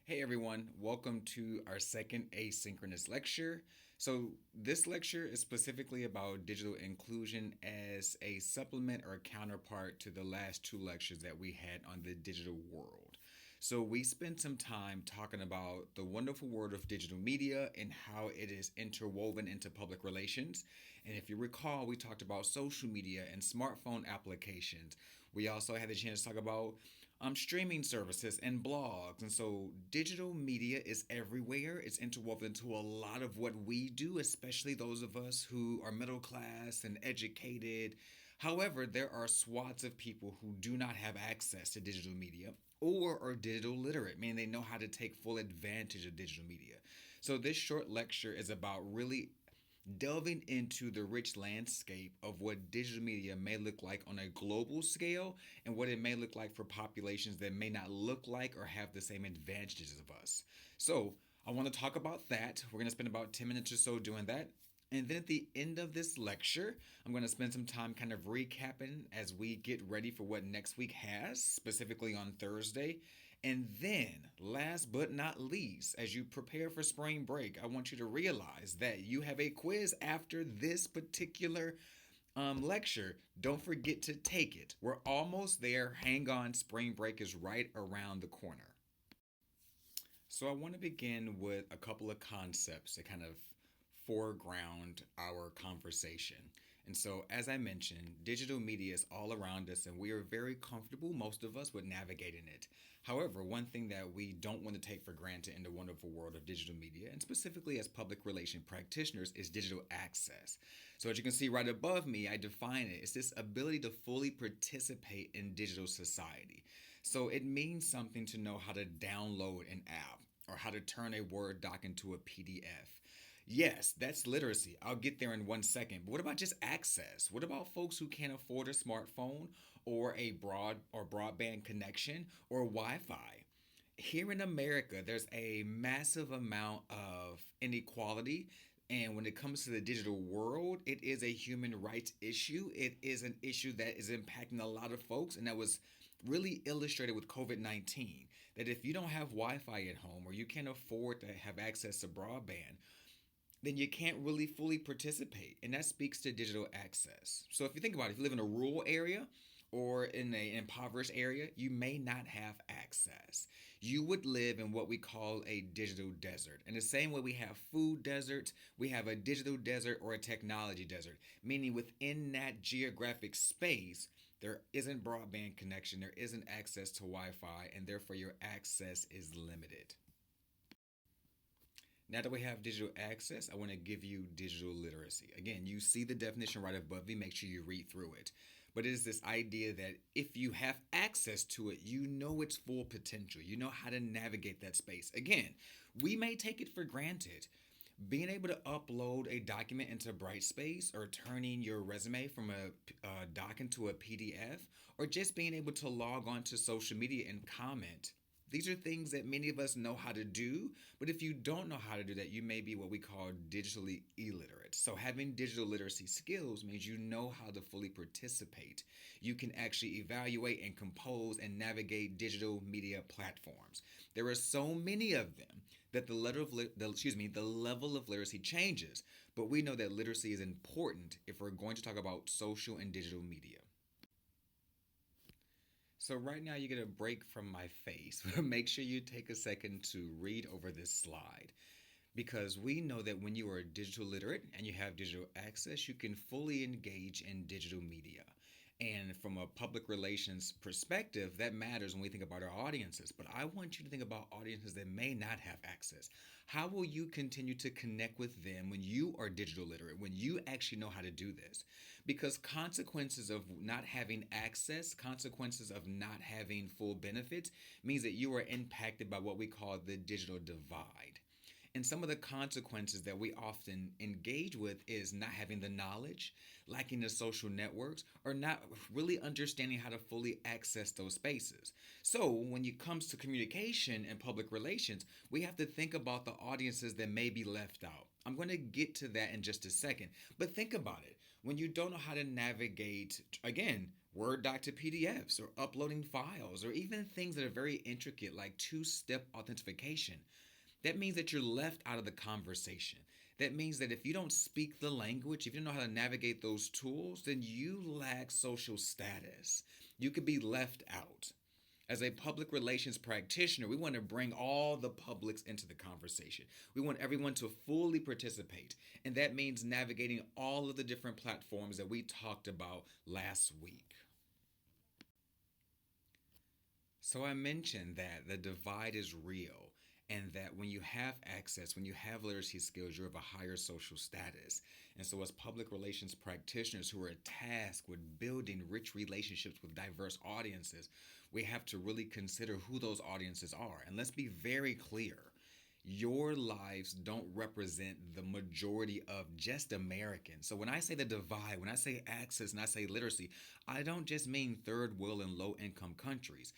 Hey everyone, welcome to our second asynchronous lecture. So, this lecture is specifically about digital inclusion as a supplement or a counterpart to the last two lectures that we had on the digital world. So, we spent some time talking about the wonderful world of digital media and how it is interwoven into public relations. And if you recall, we talked about social media and smartphone applications. We also had the chance to talk about streaming services and blogs. And so digital media is everywhere. It's interwoven into a lot of what we do, especially those of us who are middle class and educated. However, there are swaths of people who do not have access to digital media or are digital literate, meaning they know how to take full advantage of digital media. So, this short lecture is about really delving into the rich landscape of what digital media may look like on a global scale and what it may look like for populations that may not look like or have the same advantages of us. So, I want to talk about that. We're going to spend about 10 minutes or so doing that. And then at the end of this lecture, I'm going to spend some time kind of recapping as we get ready for what next week has, specifically on Thursday. And then, last but not least, as you prepare for spring break, I want you to realize that you have a quiz after this particular lecture. Don't forget to take it. We're almost there. Hang on, spring break is right around the corner. So, I want to begin with a couple of concepts that kind of foreground our conversation. And so, as I mentioned, digital media is all around us, and we are very comfortable, most of us, with navigating it. However, one thing that we don't want to take for granted in the wonderful world of digital media, and specifically as public relation practitioners, is digital access. So, as you can see right above me, I define it. It's this ability to fully participate in digital society. So, it means something to know how to download an app or how to turn a Word doc into a PDF. Yes, that's literacy. I'll get there in 1 second. But what about just access? What about folks who can't afford a smartphone or a broadband connection or Wi-Fi? Here in America, there's a massive amount of inequality. And when it comes to the digital world, it is a human rights issue. It is an issue that is impacting a lot of folks. And that was really illustrated with COVID 19. That if you don't have Wi Fi at home or you can't afford to have access to broadband, then you can't really fully participate. And that speaks to digital access. So if you think about it, if you live in a rural area or in an impoverished area, you may not have access. You would live in what we call a digital desert. In the same way we have food deserts, we have a digital desert or a technology desert, meaning within that geographic space, there isn't broadband connection, there isn't access to Wi Fi, and therefore your access is limited. Now that we have digital access, I want to give you digital literacy. Again, you see the definition right above me. Make sure you read through it. But it is this idea that if you have access to it, you know its full potential. You know how to navigate that space. Again, we may take it for granted. Being able to upload a document into Brightspace or turning your resume from a doc into a PDF or just being able to log on to social media and comment. These are things that many of us know how to do, but if you don't know how to do that, you may be what we call digitally illiterate. So, having digital literacy skills means you know how to fully participate. You can actually evaluate and compose and navigate digital media platforms. There are so many of them that the level of literacy changes, but we know that literacy is important if we're going to talk about social and digital media. So right now you get a break from my face. Make sure you take a second to read over this slide because we know that when you are digital literate and you have digital access, you can fully engage in digital media. And from a public relations perspective, that matters when we think about our audiences. But I want you to think about audiences that may not have access. How will you continue to connect with them when you are digital literate, when you actually know how to do this? Because consequences of not having access, consequences of not having full benefits, means that you are impacted by what we call the digital divide. And some of the consequences that we often engage with is not having the knowledge, lacking the social networks, or not really understanding how to fully access those spaces. So, when it comes to communication and public relations, we have to think about the audiences that may be left out. I'm going to get to that in just a second. But think about it. When you don't know how to navigate, again, Word doc to PDFs, or uploading files, or even things that are very intricate like two-step authentication. That means that you're left out of the conversation. That means that if you don't speak the language, if you don't know how to navigate those tools, then you lack social status. You could be left out. As a public relations practitioner, we want to bring all the publics into the conversation. We want everyone to fully participate. And that means navigating all of the different platforms that we talked about last week. So I mentioned that the divide is real and that when you have access, when you have literacy skills, you're of a higher social status. And so, as public relations practitioners who are tasked with building rich relationships with diverse audiences, we have to really consider who those audiences are. And let's be very clear, your lives don't represent the majority of just Americans. So when I say the divide, when I say access and I say literacy, I don't just mean third world and low income countries.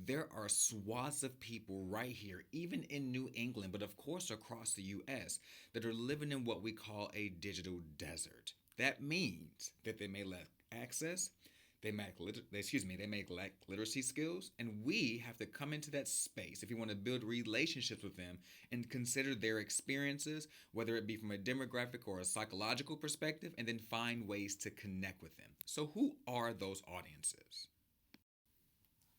There are swaths of people right here, even in New England, but of course across the US, that are living in what we call a digital desert. That means that they may lack access, they may lack literacy skills, and we have to come into that space if you want to build relationships with them and consider their experiences, whether it be from a demographic or a psychological perspective, and then find ways to connect with them. So, who are those audiences?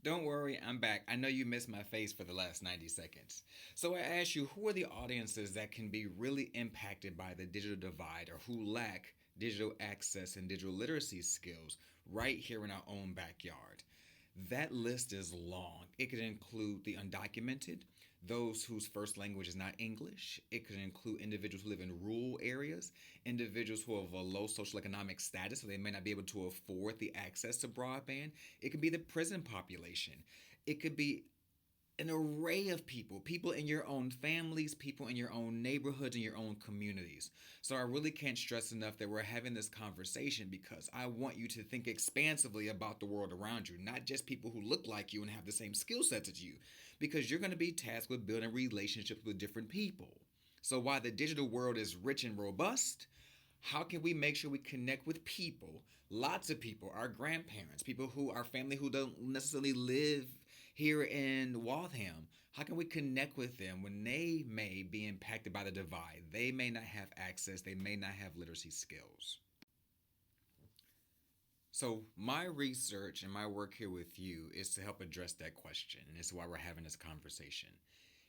Don't worry, I'm back. I know you missed my face for the last 90 seconds. So I asked you, who are the audiences that can be really impacted by the digital divide or who lack digital access and digital literacy skills right here in our own backyard? That list is long. It could include the undocumented, those whose first language is not English. It could include individuals who live in rural areas, individuals who have a low social economic status, so they may not be able to afford the access to broadband. It could be the prison population. It could be an array of people, people in your own families, people in your own neighborhoods, in your own communities. So I really can't stress enough that we're having this conversation because I want you to think expansively about the world around you, not just people who look like you and have the same skill sets as you, because you're going to be tasked with building relationships with different people. So while the digital world is rich and robust, how can we make sure we connect with people, lots of people, our grandparents, people who our family who don't necessarily live here in Waltham? How can we connect with them when they may be impacted by the divide? They may not have access, they may not have literacy skills. So, my research and my work here with you is to help address that question, and it's why we're having this conversation.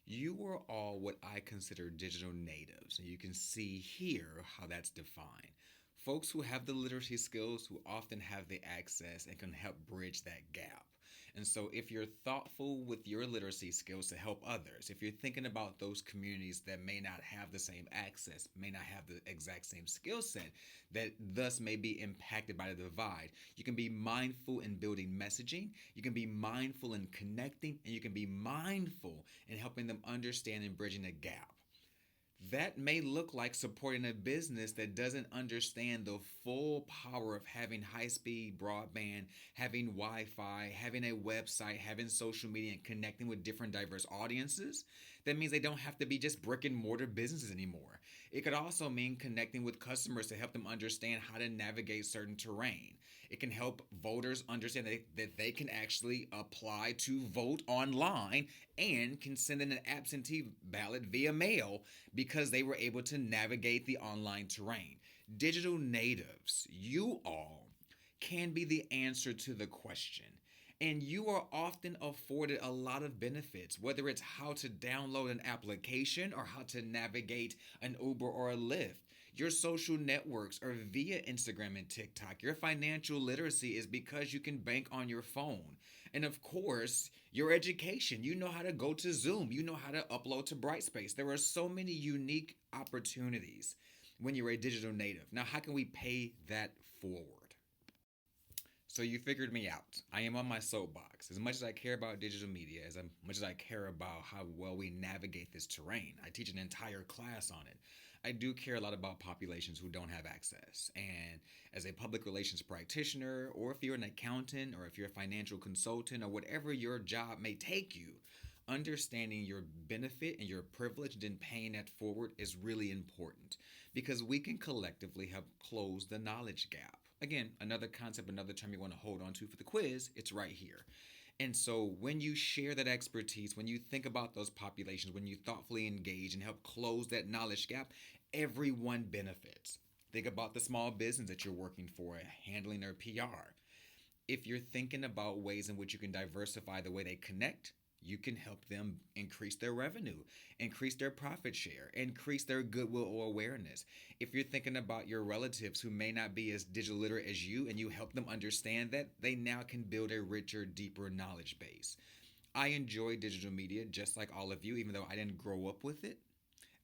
You are all what I consider digital natives, and you can see here how that's defined. Folks who have the literacy skills, who often have the access and can help bridge that gap. And so, if you're thoughtful with your literacy skills to help others, if you're thinking about those communities that may not have the same access, may not have the exact same skill set, that thus may be impacted by the divide, you can be mindful in building messaging, you can be mindful in connecting, and you can be mindful in helping them understand and bridging a gap. That may look like supporting a business that doesn't understand the full power of having high speed broadband, having Wi Fi, having a website, having social media, and connecting with different diverse audiences. That means they don't have to be just brick and mortar businesses anymore. It could also mean connecting with customers to help them understand how to navigate certain terrain. It can help voters understand that they can actually apply to vote online and can send in an absentee ballot via mail because they were able to navigate the online terrain. Digital natives, you all, can be the answer to the question. And you are often afforded a lot of benefits, whether it's how to download an application or how to navigate an Uber or a Lyft. Your social networks are via Instagram and TikTok. Your financial literacy is because you can bank on your phone. And of course, your education. You know how to go to Zoom. You know how to upload to Brightspace. There are so many unique opportunities when you're a digital native. Now, how can we pay that forward? So you figured me out. I am on my soapbox. As much as I care about digital media, as much as I care about how well we navigate this terrain, I teach an entire class on it. I do care a lot about populations who don't have access. And as a public relations practitioner, or if you're an accountant, or if you're a financial consultant, or whatever your job may take you, understanding your benefit and your privilege and then paying that forward is really important because we can collectively help close the knowledge gap. Again, another concept, another term you want to hold on to for the quiz, it's right here. And so when you share that expertise, when you think about those populations, when you thoughtfully engage and help close that knowledge gap, everyone benefits. Think about the small business that you're working for, handling their PR. If you're thinking about ways in which you can diversify the way they connect, you can help them increase their revenue, increase their profit share, increase their goodwill or awareness. If you're thinking about your relatives who may not be as digital literate as you and you help them understand that, they now can build a richer, deeper knowledge base. I enjoy digital media just like all of you, even though I didn't grow up with it.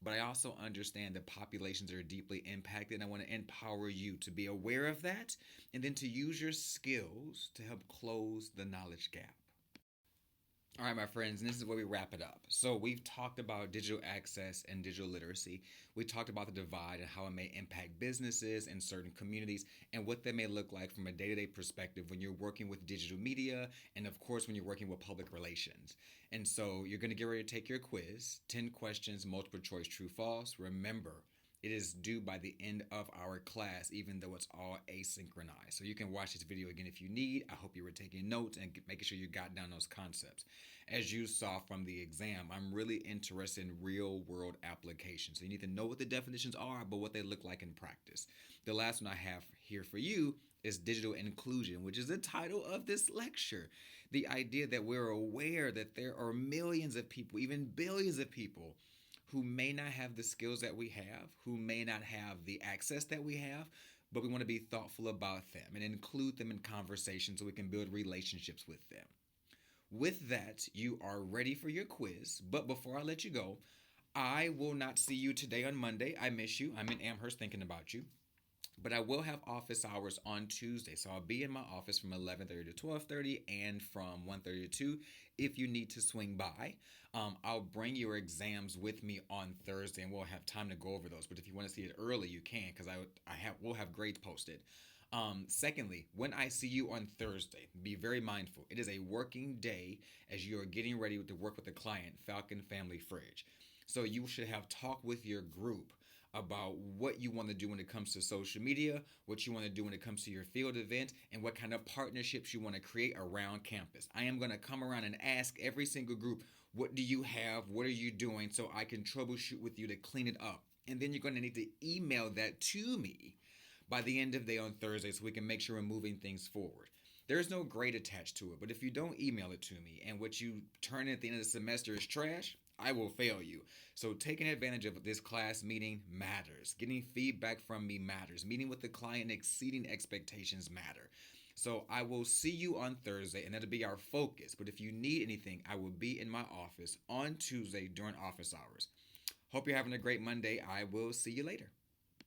But I also understand that populations are deeply impacted, and I want to empower you to be aware of that and then to use your skills to help close the knowledge gap. All right, my friends, and this is where we wrap it up. So, we've talked about digital access and digital literacy. We talked about the divide and how it may impact businesses and certain communities and what that may look like from a day to day perspective when you're working with digital media and, of course, when you're working with public relations. And so, you're going to get ready to take your quiz 10 questions, multiple choice, true, false. Remember, it is due by the end of our class, even though it's all asynchronized. So you can watch this video again if you need. I hope you were taking notes and making sure you got down those concepts. As you saw from the exam, I'm really interested in real world applications. So you need to know what the definitions are, but what they look like in practice. The last one I have here for you is digital inclusion, which is the title of this lecture. The idea that we're aware that there are millions of people, even billions of people, who may not have the skills that we have, who may not have the access that we have, but we want to be thoughtful about them and include them in conversation so we can build relationships with them. With that, you are ready for your quiz. But before I let you go, I will not see you today on Monday. I miss you. I'm in Amherst thinking about you. But I will have office hours on Tuesday. So I'll be in my office from 11:30 to 12:30 and from 1:30 to 2 if you need to swing by. I'll bring your exams with me on Thursday and we'll have time to go over those. But if you want to see it early, you can because we'll have grades posted. Secondly, when I see you on Thursday, be very mindful. It is a working day as you are getting ready to work with the client, Falcon Family Fridge. So you should have talk with your group about what you want to do when it comes to social media, what you want to do when it comes to your field event, and what kind of partnerships you want to create around campus. I am going to come around and ask every single group, what do you have? What are you doing? So I can troubleshoot with you to clean it up. And then you're going to need to email that to me by the end of the day on Thursday so we can make sure we're moving things forward. There's no grade attached to it, but if you don't email it to me and what you turn in at the end of the semester is trash, I will fail you. So taking advantage of this class meeting matters. Getting feedback from me matters. Meeting with the client, exceeding expectations matter. So I will see you on Thursday, and that'll be our focus. But if you need anything, I will be in my office on Tuesday during office hours. Hope you're having a great Monday. I will see you later.